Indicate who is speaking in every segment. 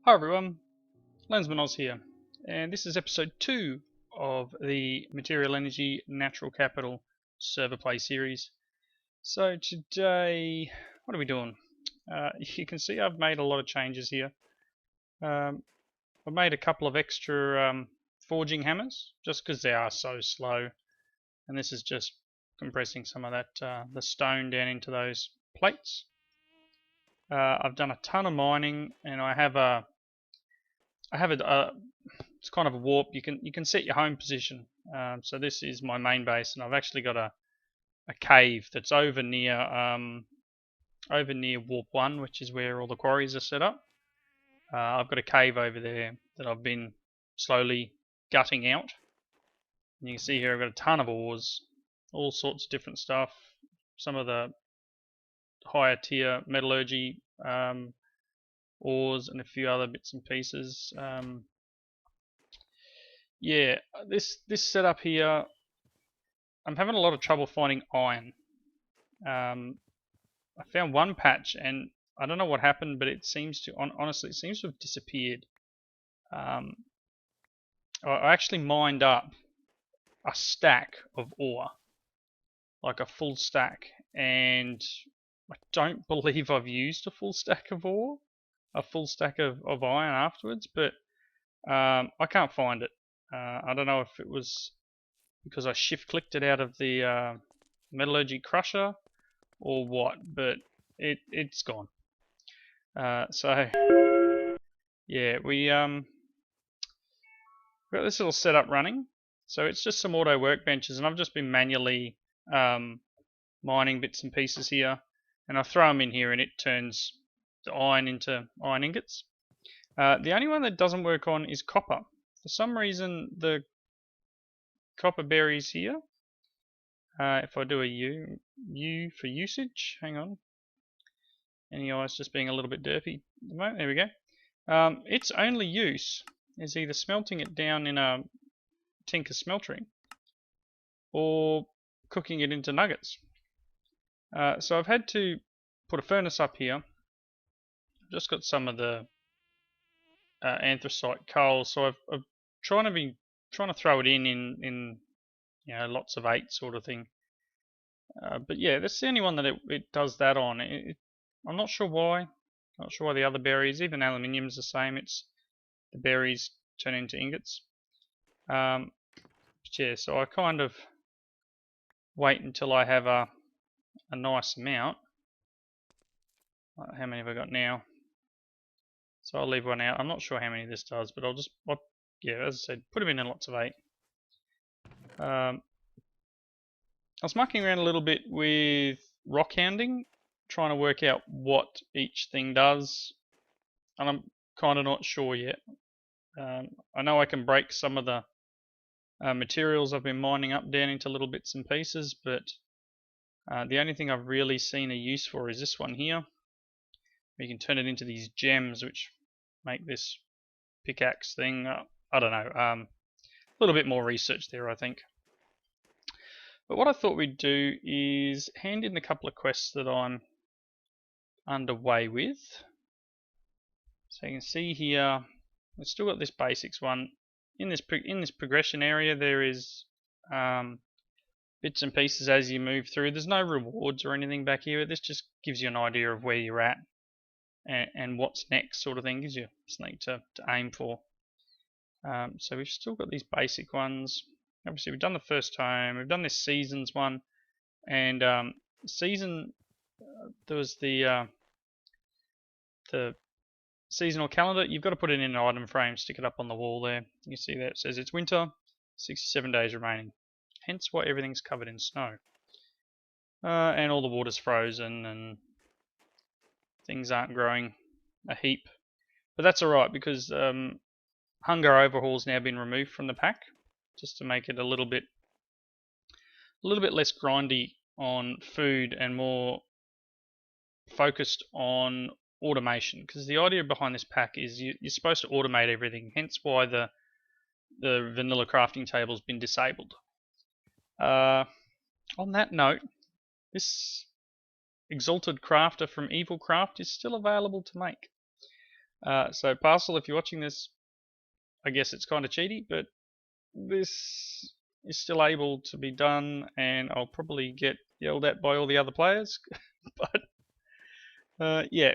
Speaker 1: Hi everyone, Lensman Oz here, and this is episode 2 of the Material Energy Natural Capital server play series. So today, what are we doing? You can see I've made a lot of changes here. I've made a couple of extra forging hammers, just because they are so slow, and this is just compressing some of that the stone down into those plates. I've done a ton of mining, and I have it's kind of a warp. You can set your home position. So this is my main base, and I've actually got a cave that's over near warp 1, which is where all the quarries are set up. I've got a cave over there that I've been slowly gutting out. And you can see here I've got a ton of ores, all sorts of different stuff. Some of the higher tier metallurgy ores and a few other bits and pieces. Yeah, this setup here, I'm having a lot of trouble finding iron. I found one patch, and I don't know what happened, but it seems to, honestly, it seems to have disappeared. I actually mined up a stack of ore, like a full stack, and I don't believe I've used a full stack of ore, a full stack of iron afterwards, but I can't find it. I don't know if it was because I shift clicked it out of the Metallurgy crusher or what, but it's gone. So yeah, we got this little setup running. So it's just some auto workbenches, and I've just been manually mining bits and pieces here, and I throw them in here, and it turns the iron into iron ingots. The only one that doesn't work on is copper. For some reason, the copper berries here, if I do a U for usage, hang on, NEI's just being a little bit derpy at the moment, there we go. Its only use is either smelting it down in a tinker smeltery or cooking it into nuggets. So I've had to put a furnace up here. I've just got some of the anthracite coal, so I've trying to throw it in lots of 8 sort of thing. But yeah, that's the only one that it does that on. I'm not sure why. Not sure why the other berries, even aluminium's the same. It's the berries turn into ingots. But yeah, so I kind of wait until I have a nice amount. How many have I got now? So I'll leave one out. I'm not sure how many this does, but yeah, as I said, put them in lots of 8. I was mucking around a little bit with rock hounding, trying to work out what each thing does, and I'm kind of not sure yet. I know I can break some of the materials I've been mining up down into little bits and pieces, but the only thing I've really seen a use for is this one here. You can turn it into these gems, which make this pickaxe thing. I don't know. A little bit more research there, I think. But what I thought we'd do is hand in a couple of quests that I'm underway with. So you can see here, we've still got this basics one. In this progression area, there is bits and pieces as you move through. There's no rewards or anything back here. This just gives you an idea of where you're at and what's next, sort of thing. Gives you something to aim for. So we've still got these basic ones. Obviously, we've done the first home. We've done this seasons one, and season there was the seasonal calendar. You've got to put it in an item frame, stick it up on the wall there. You see that it says it's winter, 67 days remaining. Hence why everything's covered in snow, and all the water's frozen and things aren't growing a heap. But that's alright, because hunger overhaul's now been removed from the pack, just to make it a little bit less grindy on food and more focused on automation. Because the idea behind this pack is you're supposed to automate everything. Hence why the vanilla crafting table's been disabled. On that note, this Exalted Crafter from Evil Craft is still available to make. So Parcel, if you're watching this, I guess it's kind of cheaty, but this is still able to be done, and I'll probably get yelled at by all the other players. But yeah,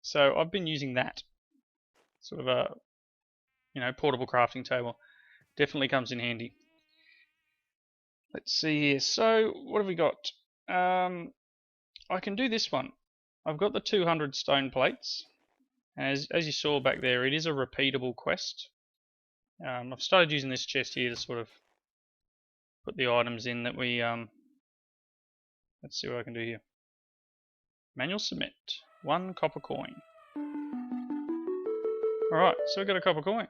Speaker 1: so I've been using that sort of a portable crafting table. Definitely comes in handy. Let's see here. So what have we got? I can do this one. I've got the 200 stone plates. As you saw back there, it is a repeatable quest. I've started using this chest here to sort of put the items in that we let's see what I can do here. Manual cement, 1 copper coin. Alright, so we've got a copper coin.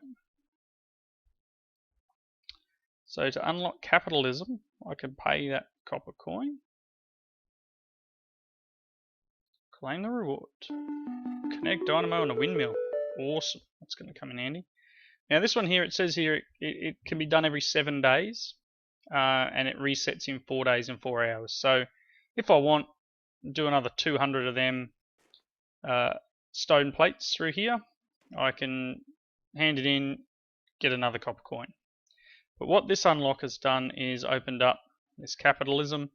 Speaker 1: So to unlock capitalism, I can pay that copper coin. Claim the reward. Connect dynamo and a windmill. Awesome, that's going to come in handy. Now this one here, it says here it can be done every 7 days. And it resets in 4 days and 4 hours. So if I want, do another 200 of them stone plates through here. I can hand it in, get another copper coin. But what this unlock has done is opened up this capitalism,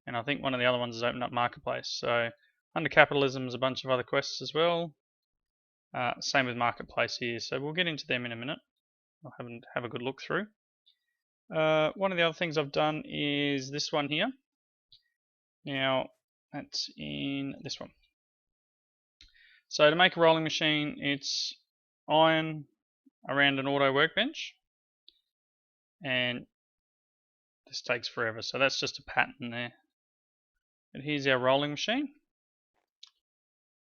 Speaker 1: and I think one of the other ones has opened up marketplace. So under capitalism is a bunch of other quests as well. Same with marketplace here. So we'll get into them in a minute. I'll have a good look through. One of the other things I've done is this one here. Now that's in this one. So to make a rolling machine, it's iron around an auto workbench, and this takes forever, so that's just a pattern there. But here's our rolling machine.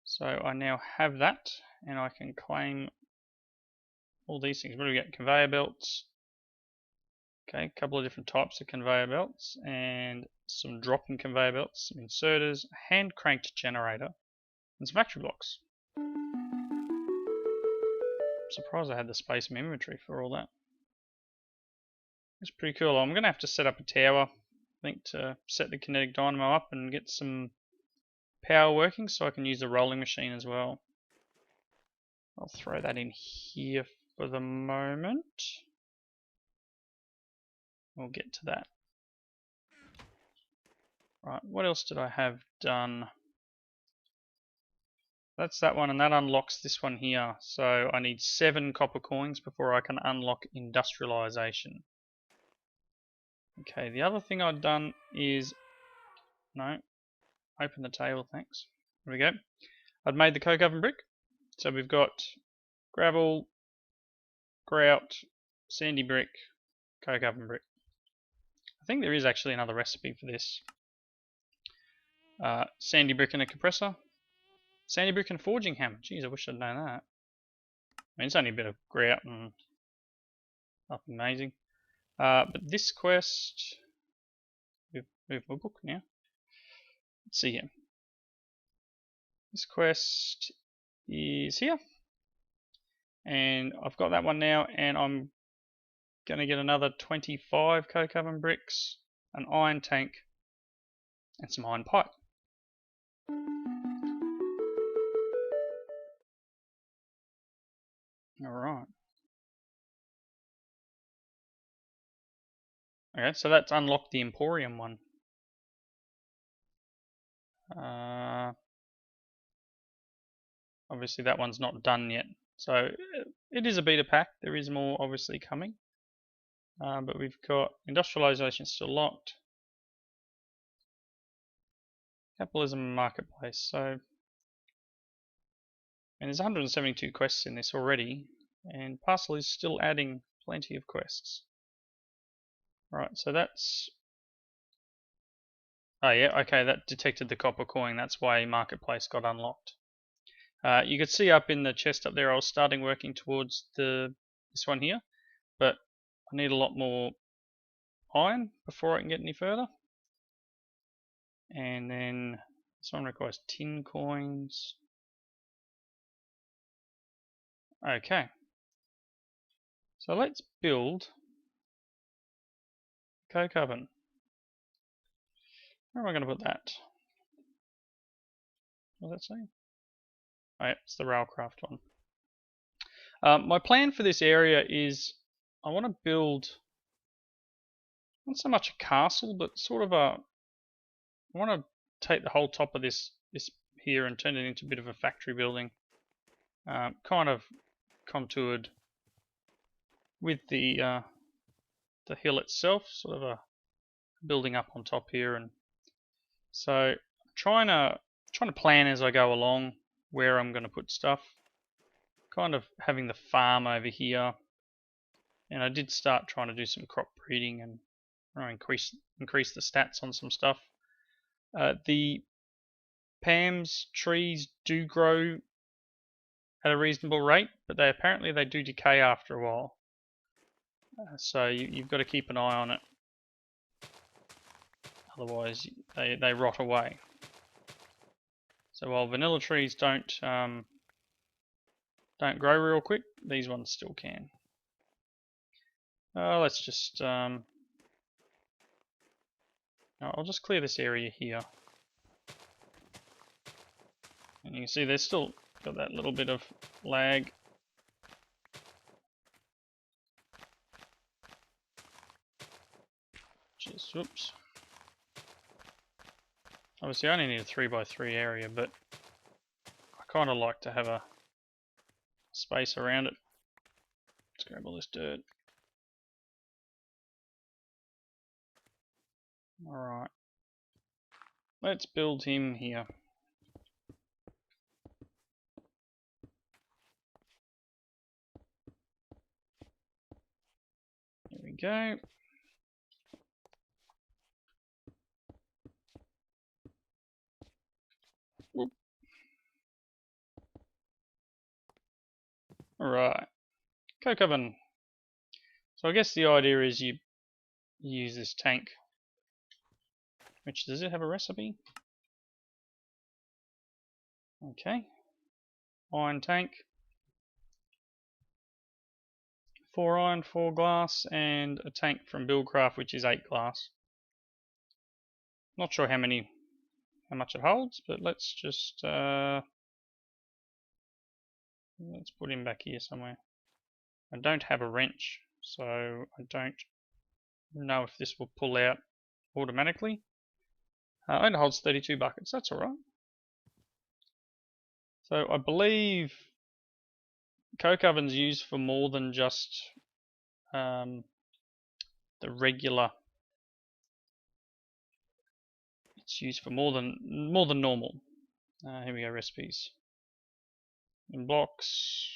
Speaker 1: So I now have that, and I can claim all these things. What do we get? Conveyor belts. Okay, a couple of different types of conveyor belts, and some dropping conveyor belts, some inserters, a hand cranked generator, and some factory blocks. I'm surprised I had the space in my inventory for all that. It's pretty cool. I'm going to have to set up a tower, I think, to set the kinetic dynamo up and get some power working so I can use the rolling machine as well. I'll throw that in here for the moment. We'll get to that. Right, what else did I have done? That's that one, and that unlocks this one here. So I need 7 copper coins before I can unlock industrialization. Okay, the other thing I've done is, no, open the table, thanks. There we go. I've made the coke oven brick. So we've got gravel, grout, sandy brick, coke oven brick. I think there is actually another recipe for this. Sandy brick and a compressor. Sandy brick and a forging hammer. Jeez, I wish I'd known that. I mean, it's only a bit of grout and nothing amazing. But this quest, move my book now. Let's see here. This quest is here, and I've got that one now, and I'm going to get another 25 coke oven bricks, an iron tank, and some iron pipe. Alright. Okay, so that's unlocked the Emporium one. Obviously that one's not done yet. So it is a beta pack. There is more obviously coming. But we've got industrialization still locked. Capitalism and marketplace. So, and there's 172 quests in this already, and Parcel is still adding plenty of quests. Right, so that's... Oh yeah, okay, that detected the copper coin, that's why marketplace got unlocked. You could see up in the chest up there I was starting working towards this one here, but I need a lot more iron before I can get any further. And then this one requires tin coins. Okay, so let's build coke oven. Where am I going to put that? What does that say? Oh yeah, it's the railcraft one. My plan for this area is I want to build not so much a castle, but sort of a. I want to take the whole top of this here and turn it into a bit of a factory building, kind of contoured with the hill itself, sort of a building up on top here, and so trying to plan as I go along where I'm going to put stuff. Kind of having the farm over here, and I did start trying to do some crop breeding and increase the stats on some stuff. The Pam's trees do grow at a reasonable rate, but apparently they do decay after a while. So you've got to keep an eye on it. Otherwise, they rot away. So while vanilla trees don't grow real quick, these ones still can. Let's just I'll just clear this area here. And you can see there's still got that little bit of lag. Just, whoops. Obviously I only need a 3x3 area, but I kind of like to have a space around it. Let's grab all this dirt. Alright. Let's build him here. There we go. Whoop. Alright. Coke oven. So I guess the idea is you use this tank. Which, does it have a recipe? Okay. Iron tank. 4 iron, 4 glass, and a tank from Buildcraft, which is 8 glass. Not sure how much it holds, but let's just let's put him back here somewhere. I don't have a wrench, so I don't know if this will pull out automatically. It holds 32 buckets, that's alright. So I believe coke oven's used for more than just the regular. It's used for more than normal. Here we go, recipes. In blocks,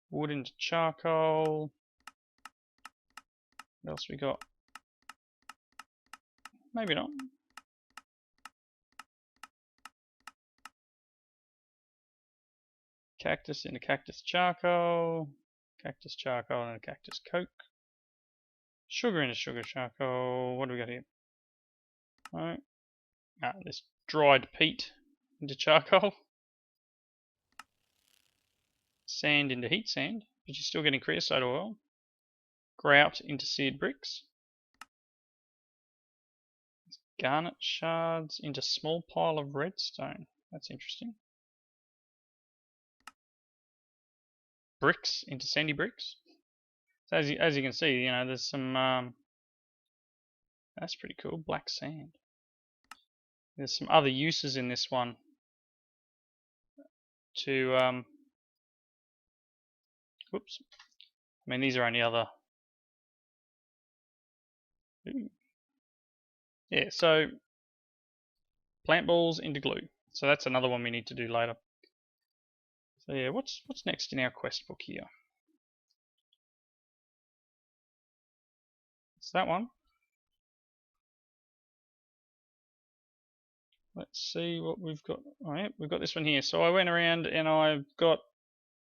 Speaker 1: wood into charcoal. What else we got? Maybe not. Cactus into cactus charcoal, cactus charcoal and a cactus coke. Sugar into sugar charcoal. What do we got here? Alright. This dried peat into charcoal. Sand into heat sand, but you're still getting creosote oil. Grout into seared bricks. Garnet shards into small pile of redstone. That's interesting. Bricks into sandy bricks. So as you can see, you know, there's some that's pretty cool. Black sand. There's some other uses in this one to whoops. I mean, these are only other. Ooh. Yeah, so plant balls into glue. So that's another one we need to do later. So yeah, what's next in our quest book here? It's that one. Let's see what we've got. Oh yeah, we've got this one here. So I went around and I've got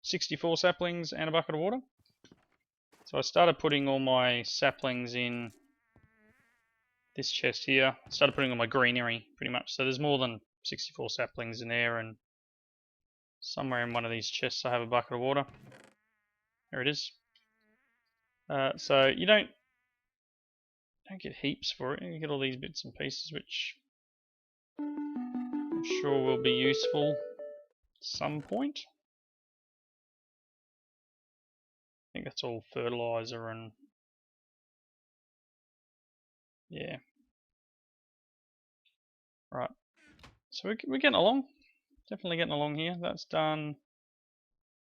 Speaker 1: 64 saplings and a bucket of water. So I started putting all my saplings in this chest here. I started putting all my greenery pretty much. So there's more than 64 saplings in there, and somewhere in one of these chests I have a bucket of water. There it is. So you don't get heaps for it. You get all these bits and pieces, which I'm sure will be useful at some point. think that's all fertilizer and yeah. Right. So we're getting along. Definitely getting along here. That's done.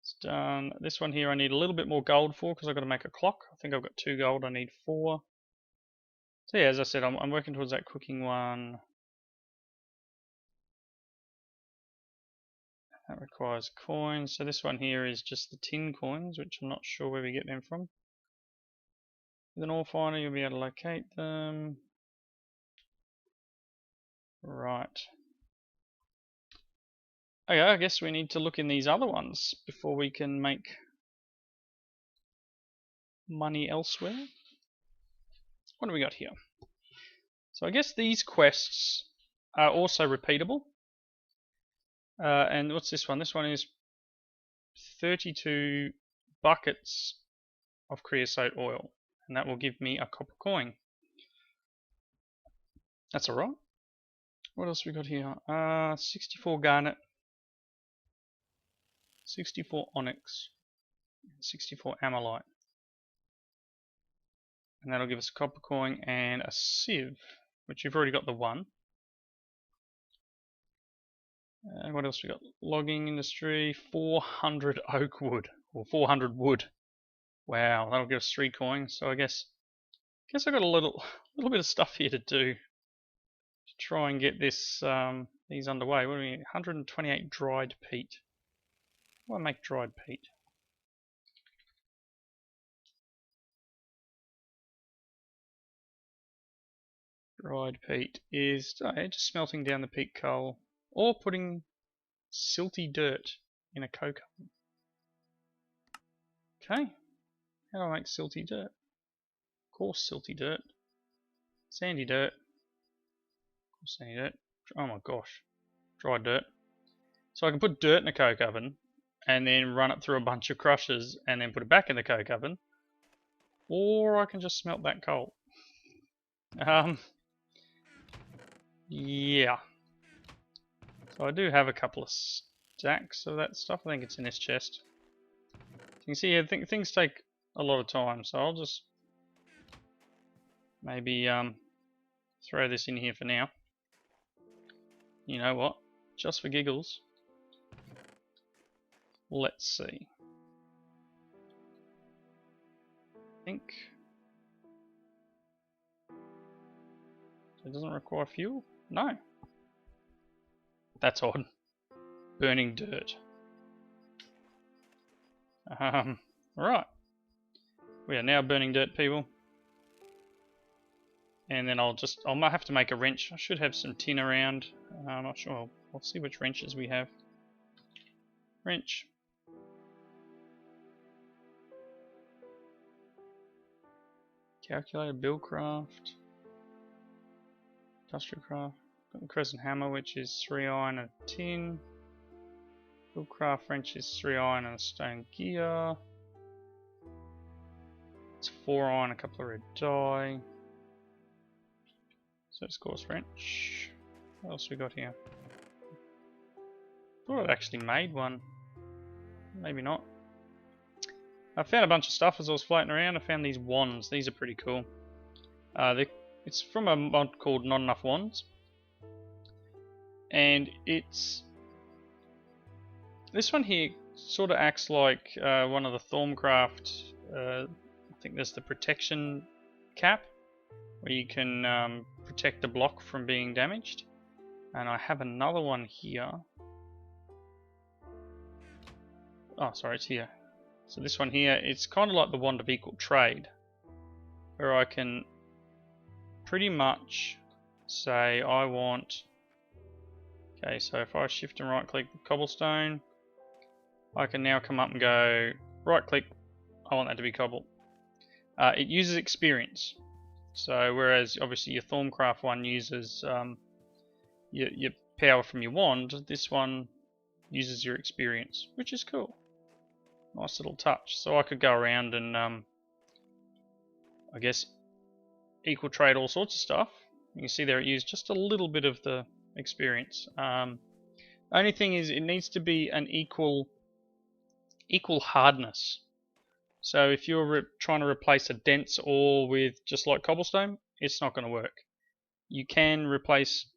Speaker 1: It's done. This one here I need a little bit more gold for because I've got to make a clock. I think I've got 2 gold. I need 4. So yeah, as I said, I'm working towards that cooking one. That requires coins. So this one here is just the tin coins, which I'm not sure where we get them from. With an ore finder, you'll be able to locate them. Right. Okay, I guess we need to look in these other ones before we can make money elsewhere. What do we got here? So I guess these quests are also repeatable. And what's this one? This one is 32 buckets of creosote oil, and that will give me a copper coin. That's alright. What else we got here? 64 garnet, 64 onyx, 64 amylite. And that'll give us a copper coin and a sieve, which you've already got the one. What else we got? Logging industry, 400 oak wood, or 400 wood. Wow, that'll give us 3 coins. So I guess I've got a little bit of stuff here to do to try and get this these underway. What do we need? 128 dried peat. How do I make dried peat? Dried peat is just smelting down the peat coal or putting silty dirt in a coke oven. Okay, how do I make silty dirt? Of course, silty dirt. Sandy dirt. Sandy dirt. Oh my gosh, dried dirt. So I can put dirt in a coke oven and then run it through a bunch of crushers and then put it back in the coke oven, or I can just smelt that coal. Yeah. So I do have a couple of stacks of that stuff. I think it's in this chest. You can see, I think things take a lot of time, so I'll just maybe throw this in here for now. You know what? Just for giggles. Let's see. I think it doesn't require fuel? No. That's odd. Burning dirt. Right. We are now burning dirt, people. And then I might have to make a wrench. I should have some tin around. I'm not sure. I'll see which wrenches we have. Wrench. Calculator, Buildcraft. Industrial craft. Got the crescent hammer, which is 3 iron and a tin. Buildcraft wrench is 3 iron and a stone gear. It's 4 iron, a couple of red dye. So it's course wrench. What else we got here? Thought I'd actually made one. Maybe not. I found a bunch of stuff as I was floating around. I found these wands. These are pretty cool. It's from a mod called Not Enough Wands. And it's... This one here sort of acts like one of the Thorncraft... I think there's the protection cap, where you can protect the block from being damaged. And I have another one here. Oh, sorry, it's here. So this one here, it's kind of like the Wand of Equal Trade, where I can pretty much say I want... Okay, so if I shift and right click the cobblestone, I can now come up and go right click, I want that to be cobble. It uses experience. So whereas obviously your Thorncraft one uses your power from your wand, this one uses your experience, which is cool. Nice little touch. So I could go around and I guess equal trade all sorts of stuff. You can see there it used just a little bit of the experience. Only thing is it needs to be an equal hardness. So if you're trying to replace a dense ore with just like cobblestone, it's not going to work. You can replace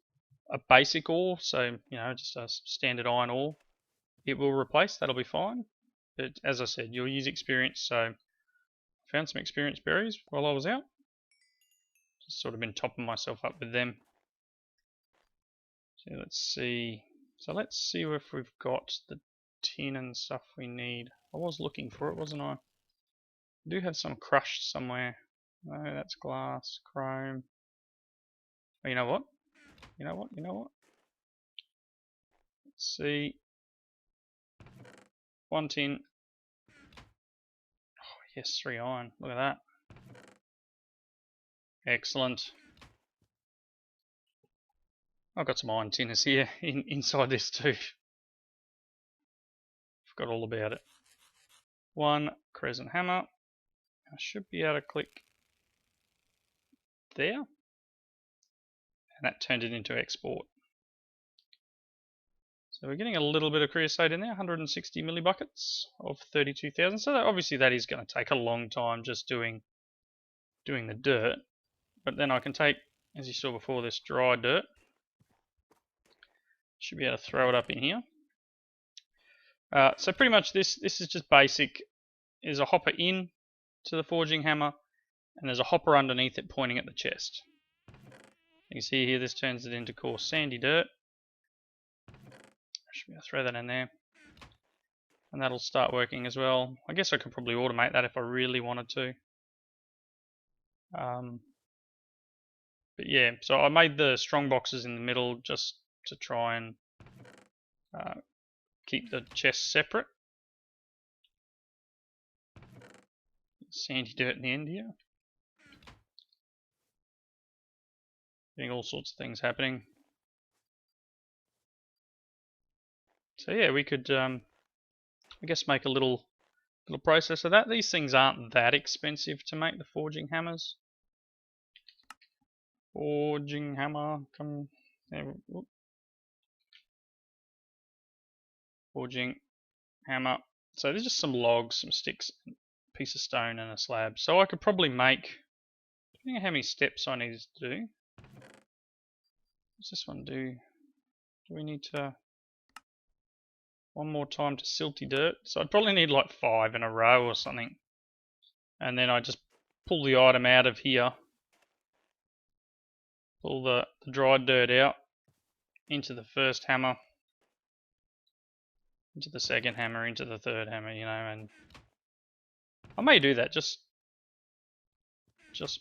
Speaker 1: a basic ore, so just a standard iron ore. It will replace, that'll be fine. But as I said, you'll use experience, so I found some experience berries while I was out. Just sort of been topping myself up with them. So let's see. So let's see if we've got the tin and stuff we need. I was looking for it, wasn't I? I do have some crushed somewhere. No, that's glass, chrome. Oh, you know what? You know what? Let's see. 1 tin. Oh, yes, 3 iron. Look at that. Excellent. I've got some iron tinners here inside this too. Forgot all about it. 1 crescent hammer. I should be able to click there. And that turned it into export. So we're getting a little bit of creosote in there, 160 millibuckets of 32,000. So obviously that is going to take a long time just doing the dirt. But then I can take, as you saw before, this dry dirt. Should be able to throw it up in here. So pretty much this is just basic. There's a hopper in to the forging hammer, and there's a hopper underneath it pointing at the chest. You can see here this turns it into coarse sandy dirt. I should be able to throw that in there. And that'll start working as well. I guess I could probably automate that if I really wanted to. But yeah, so I made the strong boxes in the middle just to try and keep the chests separate. Sandy dirt in the end here. Getting all sorts of things happening. So yeah, we could, I guess, make a little process of that. These things aren't that expensive to make, the forging hammers. Forging hammer, come there. Forging hammer. So there's just some logs, some sticks, a piece of stone, and a slab. So I could probably make, depending on how many steps I need to do. What's this one do? Do we need to one more time to silty dirt? So I'd probably need like 5 in a row or something. And then I just pull the item out of here. Pull the dried dirt out into the first hammer, into the second hammer, into the third hammer, and I may do that just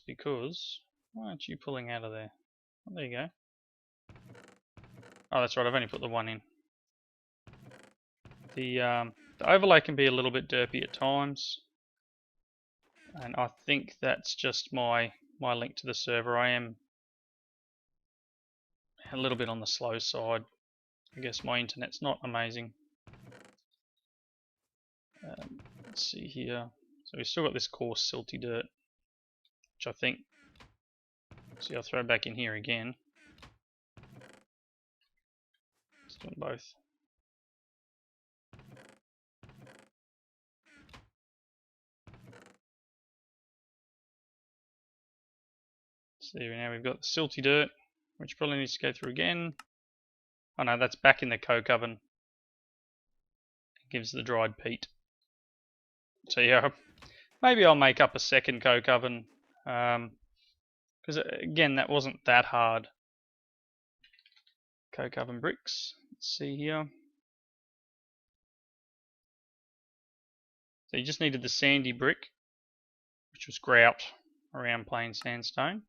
Speaker 1: because. Why aren't you pulling out of there? Oh, there you go. Oh, that's right, I've only put the one in. The overlay can be a little bit derpy at times, and I think that's just my link to the server. I am a little bit on the slow side. I guess my internet's not amazing. Let's see here. So we've still got this coarse silty dirt, which I think, see, I'll throw it back in here again. Let's do them both. See, now we've got the silty dirt, which probably needs to go through again. Oh no, that's back in the coke oven. It gives the dried peat. So yeah, maybe I'll make up a second coke oven, because again, that wasn't that hard. Coke oven bricks. Let's see here. So you just needed the sandy brick, which was grout around plain sandstone.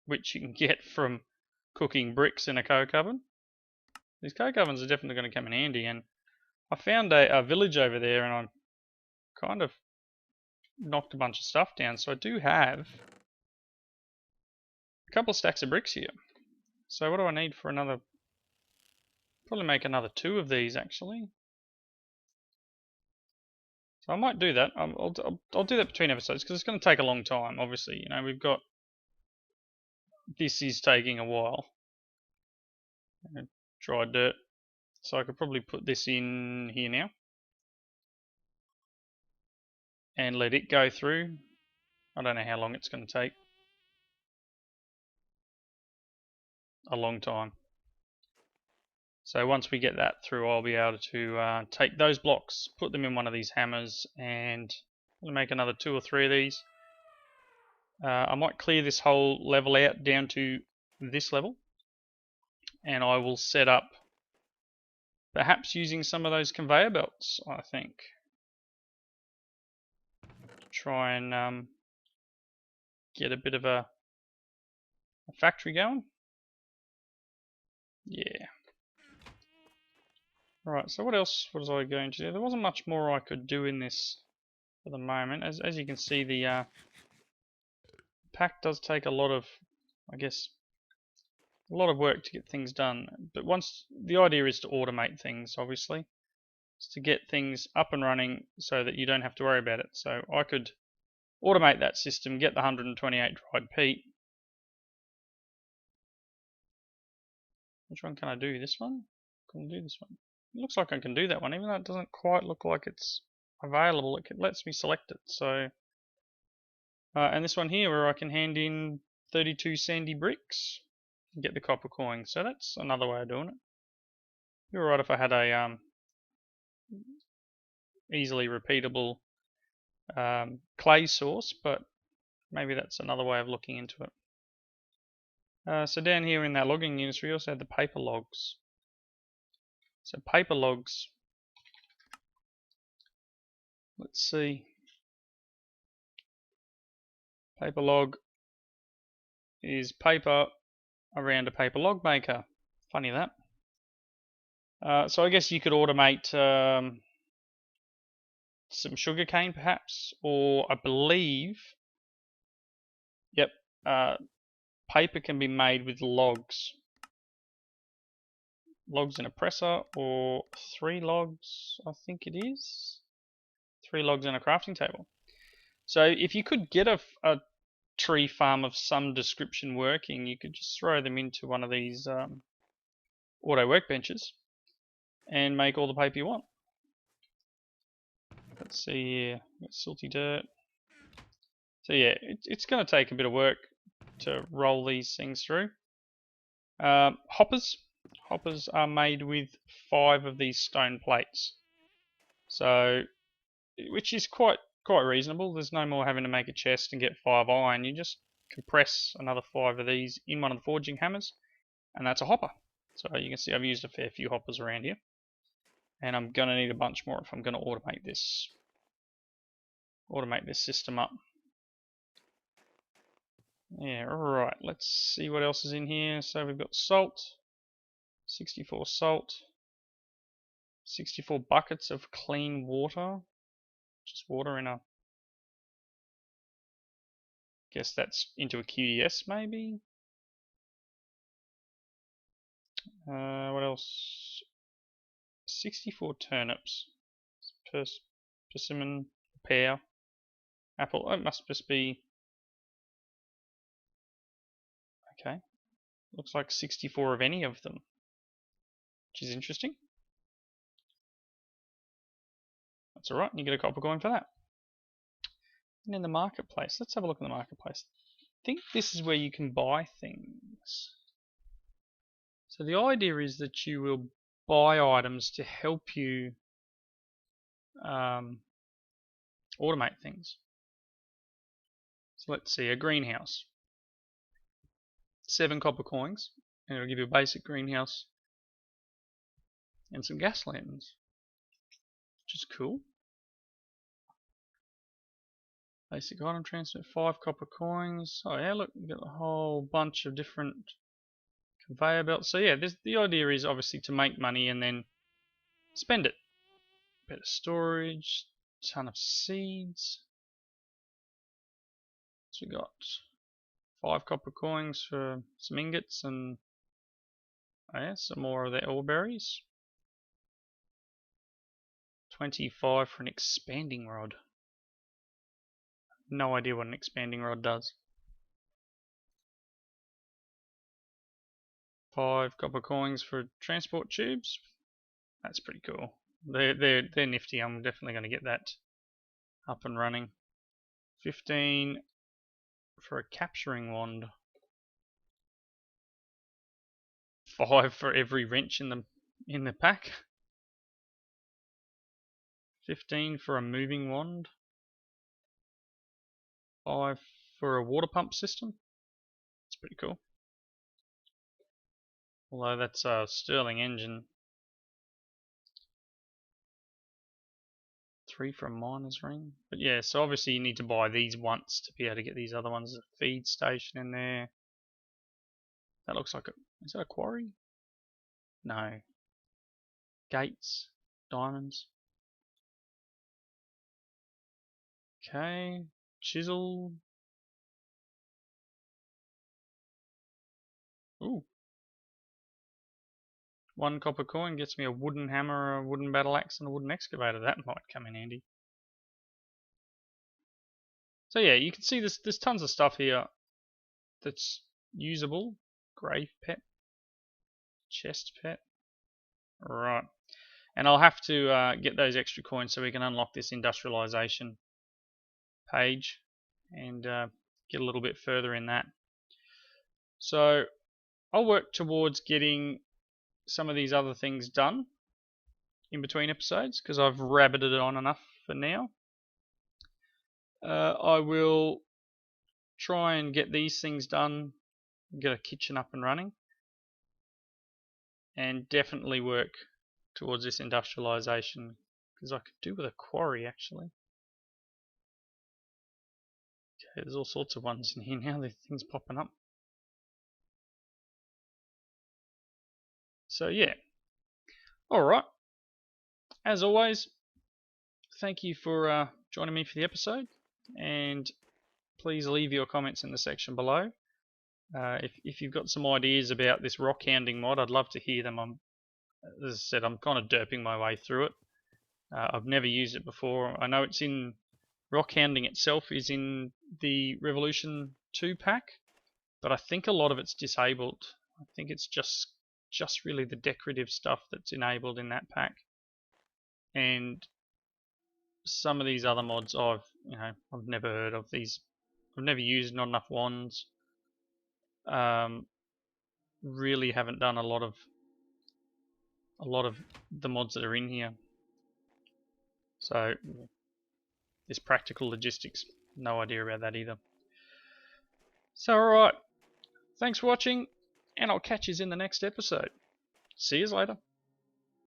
Speaker 1: Which you can get from cooking bricks in a coke oven. These coke ovens are definitely going to come in handy, and I found a village over there, and I kind of knocked a bunch of stuff down, so I do have a couple of stacks of bricks here. So what do I need for another? Probably make another 2 of these actually. So I might do that. I'll do that between episodes because it's going to take a long time. Obviously, we've got, this is taking a while. Dry dirt. So I could probably put this in here now and let it go through. I don't know how long it's going to take. A long time. So once we get that through, I'll be able to take those blocks, put them in one of these hammers, and make another 2 or 3 of these. I might clear this whole level out down to this level, and I will set up, perhaps using some of those conveyor belts, I think. Try and get a bit of a factory going. Yeah. Right, so what else was I going to do? There wasn't much more I could do in this for the moment. As you can see, the pack does take a lot of, I guess, a lot of work to get things done. But once the idea is to automate things, obviously, is to get things up and running so that you don't have to worry about it. So I could automate that system, get the 128 dried peat. Which one can I do? This one? Can I do this one? It looks like I can do that one, even though it doesn't quite look like it's available. It lets me select it. So, and this one here, where I can hand in 32 sandy bricks and get the copper coin. So that's another way of doing it. You're right if I had a easily repeatable clay source, but maybe that's another way of looking into it. So down here in that logging industry, we also had the paper logs. So paper logs, let's see, paper log is paper around a paper log maker. Funny that. So I guess you could automate some sugarcane perhaps, or I believe, yep, paper can be made with logs. Logs in a presser, or 3 logs, I think it is. 3 logs in a crafting table. So if you could get a tree farm of some description working, you could just throw them into one of these auto workbenches and make all the paper you want. Let's see here, silty dirt. So yeah, it's going to take a bit of work to roll these things through. Hoppers are made with 5 of these stone plates, so which is quite reasonable. There's no more having to make a chest and get 5 iron. You just compress another 5 of these in one of the forging hammers, and that's a hopper. So you can see I've used a fair few hoppers around here, and I'm going to need a bunch more if I'm going to automate this system up. Yeah, alright, let's see what else is in here. So we've got salt, 64 salt, 64 buckets of clean water, just water in a, guess that's into a QDS maybe. What else? 64 turnips, persimmon, pear, apple. Oh, it must just be, okay, looks like 64 of any of them, which is interesting. That's alright, you get a copper coin for that. And in the marketplace, let's have a look in the marketplace. I think this is where you can buy things. So the idea is that you will buy items to help you automate things. So let's see, a greenhouse. 7 copper coins, and it'll give you a basic greenhouse and some gas lanterns, which is cool. Basic item transfer, 5 copper coins. Oh yeah, look, you've got a whole bunch of different conveyor belts. So yeah, the idea is obviously to make money and then spend it. Better storage, ton of seeds. So we got 5 copper coins for some ingots and, oh yeah, some more of the ore berries. 25 for an expanding rod. No idea what an expanding rod does. 5 copper coins for transport tubes. That's pretty cool. They're nifty. I'm definitely going to get that up and running. 15 for a capturing wand. 5 for every wrench in the pack. 15 for a moving wand. 5 for a water pump system. That's pretty cool. Although that's a Stirling engine. 3 for a miner's ring. But yeah, so obviously you need to buy these once to be able to get these other ones. There's a feed station in there. That looks like is that a quarry? No. Gates. Diamonds. Okay. Chisel. Ooh. 1 copper coin gets me a wooden hammer, a wooden battle axe, and a wooden excavator. That might come in handy. So yeah, you can see there's tons of stuff here that's usable. Grave pet. Chest pet. Right. And I'll have to get those extra coins so we can unlock this industrialization page and get a little bit further in that. So I'll work towards getting some of these other things done in between episodes because I've rabbited it on enough for now. I will try and get these things done, get a kitchen up and running, and definitely work towards this industrialization because I could do with a quarry actually. Okay, there's all sorts of ones in here now, there's things popping up. So yeah, alright, as always, thank you for joining me for the episode, and please leave your comments in the section below. If you've got some ideas about this rock hounding mod, I'd love to hear them. As I said, I'm kind of derping my way through it. I've never used it before. I know it's in rock hounding itself is in the Revolution 2 pack, but I think a lot of it's disabled. I think it's just really the decorative stuff that's enabled in that pack, and some of these other mods I've never heard of. These I've never used. Not enough wands. Really haven't done a lot of the mods that are in here. So this practical logistics, no idea about that either. So alright, thanks for watching, and I'll catch you in the next episode. See you later.